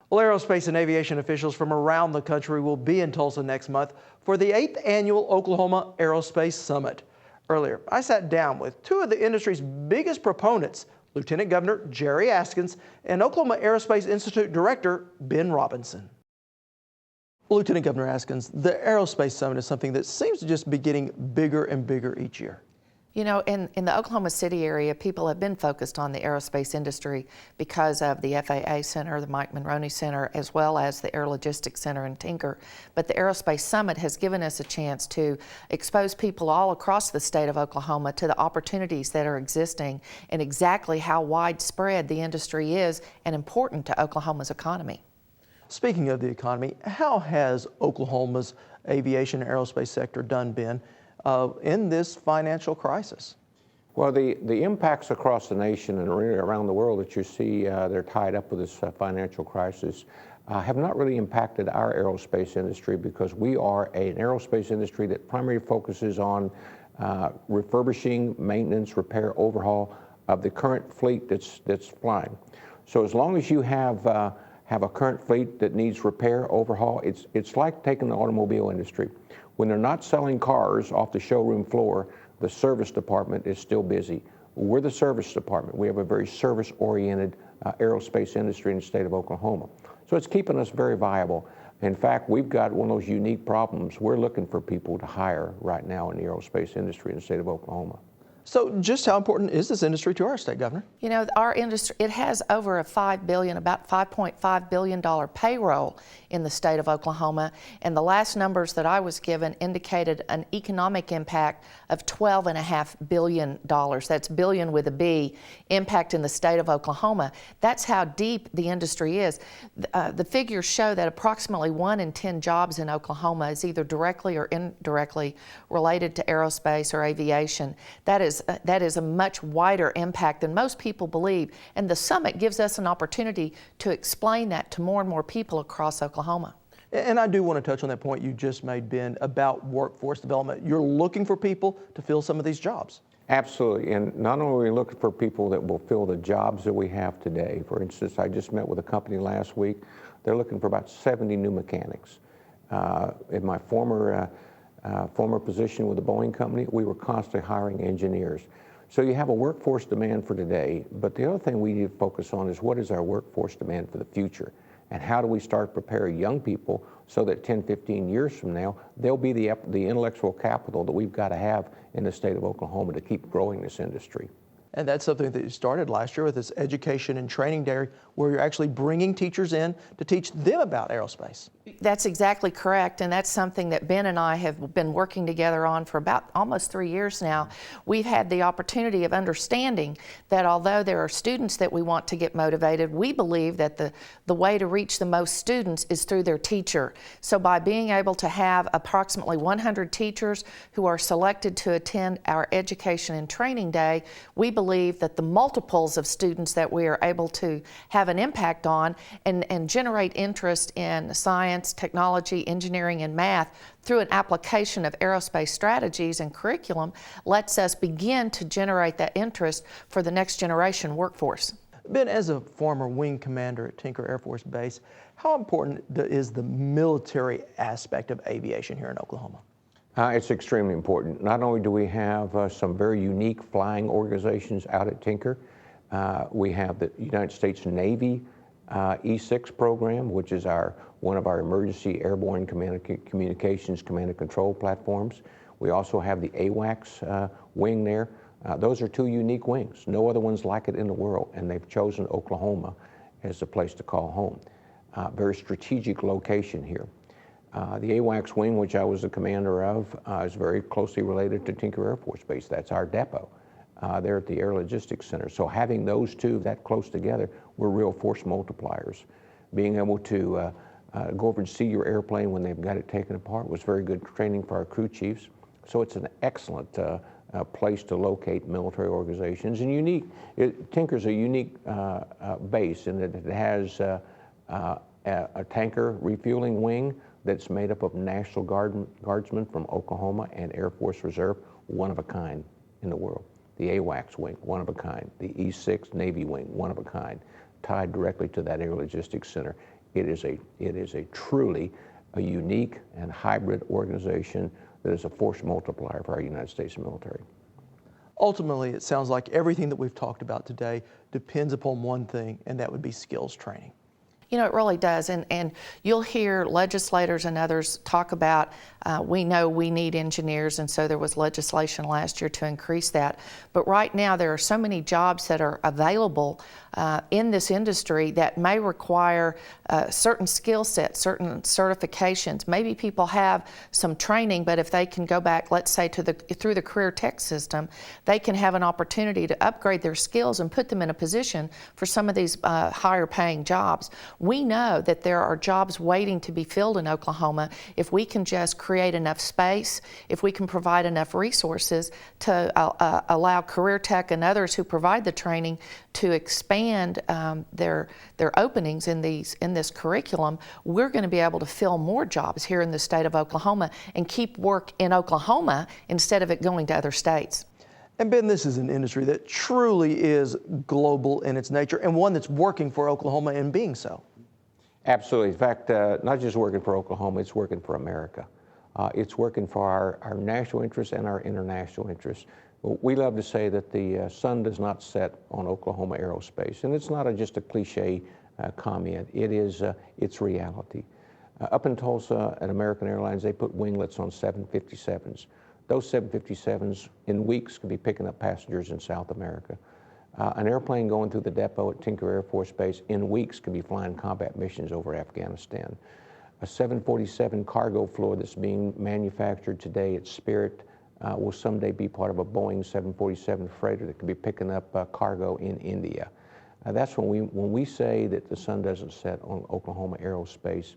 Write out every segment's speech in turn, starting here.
Well, aerospace and aviation officials from around the country will be in Tulsa next month for the 8th annual Oklahoma Aerospace Summit. Earlier, I sat down with two of the industry's biggest proponents, Lieutenant Governor Jari Askins and Oklahoma Aerospace Institute Director Ben Robinson. Lieutenant Governor Askins, the Aerospace Summit is something that seems to just be getting bigger and bigger each year. You know, in the Oklahoma City area, people have been focused on the aerospace industry because of the FAA Center, the Mike Monroney Center, as well as the Air Logistics Center in Tinker. But the Aerospace Summit has given us a chance to expose people all across the state of Oklahoma to the opportunities that are existing and exactly how widespread the industry is and important to Oklahoma's economy. Speaking of the economy, how has Oklahoma's aviation and aerospace sector done, Ben, in this financial crisis? Well, the impacts across the nation and really around the world that you see they're tied up with this financial crisis have not really impacted our aerospace industry because we are an aerospace industry that primarily focuses on refurbishing, maintenance, repair, overhaul of the current fleet that's flying. So as long as you have a current fleet that needs repair, overhaul, it's like taking the automobile industry. When they're not selling cars off the showroom floor, the service department is still busy. We're the service department. We have a very service-oriented aerospace industry in the state of Oklahoma. So it's keeping us very viable. In fact, we've got one of those unique problems. We're looking for people to hire right now in the aerospace industry in the state of Oklahoma. So just how important is this industry to our state, Governor? You know, our industry, it has over about $5.5 billion payroll in the state of Oklahoma, and the last numbers that I was given indicated an economic impact of $12.5 billion. That's billion with a B, impact in the state of Oklahoma. That's how deep the industry is. The figures show that approximately 1 in 10 jobs in Oklahoma is either directly or indirectly related to aerospace or aviation. That is a much wider impact than most people believe, and the summit gives us an opportunity to explain that to more and more people across Oklahoma. And I do want to touch on that point you just made, Ben, about workforce development. You're looking for people to fill some of these jobs. Absolutely, and not only are we looking for people that will fill the jobs that we have today. For instance, I just met with a company last week. They're looking for about 70 new mechanics. In my former position with the Boeing company, we were constantly hiring engineers. So you have a workforce demand for today, but the other thing we need to focus on is what is our workforce demand for the future? And how do we start preparing young people so that 10, 15 years from now, they'll be the intellectual capital that we've got to have in the state of Oklahoma to keep growing this industry. And that's something that you started last year with this education and training day, where you're actually bringing teachers in to teach them about aerospace. That's exactly correct, and that's something that Ben and I have been working together on for about almost 3 years now. We've had the opportunity of understanding that although there are students that we want to get motivated, we believe that the way to reach the most students is through their teacher. So by being able to have approximately 100 teachers who are selected to attend our education and training day, we believe that the multiples of students that we are able to have an impact on and generate interest in science, technology, engineering, and math through an application of aerospace strategies and curriculum lets us begin to generate that interest for the next generation workforce. Ben, as a former wing commander at Tinker Air Force Base, how important is the military aspect of aviation here in Oklahoma? It's extremely important. Not only do we have some very unique flying organizations out at Tinker, we have the United States Navy E6 program, which is one of our emergency airborne communications command and control platforms. We also have the AWACS wing there. Those are two unique wings. No other ones like it in the world, and they've chosen Oklahoma as the place to call home. Very strategic location here. The AWACS wing, which I was the commander of, is very closely related to Tinker Air Force Base. That's our depot there at the Air Logistics Center. So having those two that close together, we're real force multipliers. Being able to go over and see your airplane when they've got it taken apart was very good training for our crew chiefs. So it's an excellent place to locate military organizations. And Tinker's a unique base in that it has a tanker refueling wing that's made up of National Guardsmen from Oklahoma and Air Force Reserve, one of a kind in the world. The AWACS wing, one of a kind. The E6 Navy wing, one of a kind, tied directly to that Air Logistics Center. It is a truly a unique and hybrid organization that is a force multiplier for our United States military. Ultimately, it sounds like everything that we've talked about today depends upon one thing, and that would be skills training. You know, it really does, and you'll hear legislators and others talk about, we know we need engineers, and so there was legislation last year to increase that. But right now, there are so many jobs that are available in this industry that may require certain skill sets, certain certifications. Maybe people have some training, but if they can go back, let's say, through the career tech system, they can have an opportunity to upgrade their skills and put them in a position for some of these higher paying jobs. We know that there are jobs waiting to be filled in Oklahoma if we can just create enough space, if we can provide enough resources to allow career tech and others who provide the training to expand their openings in this curriculum. We're going to be able to fill more jobs here in the state of Oklahoma and keep work in Oklahoma instead of it going to other states. And Ben, this is an industry that truly is global in its nature and one that's working for Oklahoma in being so. Absolutely. In fact, not just working for Oklahoma, it's working for America. It's working for our national interests and our international interests. We love to say that the sun does not set on Oklahoma aerospace, and it's not just a cliche comment. It's reality. Up in Tulsa at American Airlines, they put winglets on 757s. Those 757s in weeks could be picking up passengers in South America. An airplane going through the depot at Tinker Air Force Base in weeks could be flying combat missions over Afghanistan. A 747 cargo floor that's being manufactured today at Spirit will someday be part of a Boeing 747 freighter that could be picking up cargo in India. That's when we say that the sun doesn't set on Oklahoma aerospace,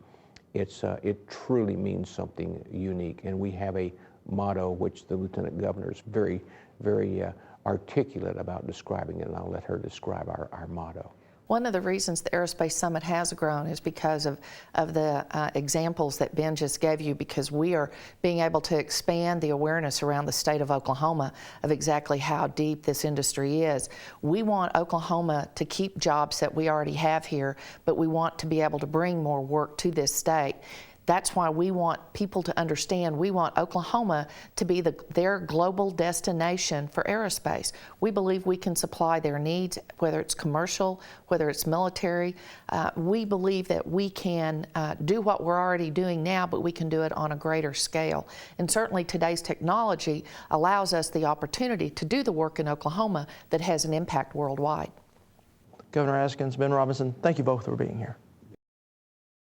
it truly means something unique. And we have a motto which the Lieutenant Governor is very, very articulate about describing it, and I'll let her describe our motto. One of the reasons the Aerospace Summit has grown is because of the examples that Ben just gave you, because we are being able to expand the awareness around the state of Oklahoma of exactly how deep this industry is. We want Oklahoma to keep jobs that we already have here, but we want to be able to bring more work to this state. That's why we want people to understand we want Oklahoma to be their global destination for aerospace. We believe we can supply their needs, whether it's commercial, whether it's military. We believe that we can do what we're already doing now, but we can do it on a greater scale. And certainly today's technology allows us the opportunity to do the work in Oklahoma that has an impact worldwide. Governor Askins, Ben Robinson, thank you both for being here.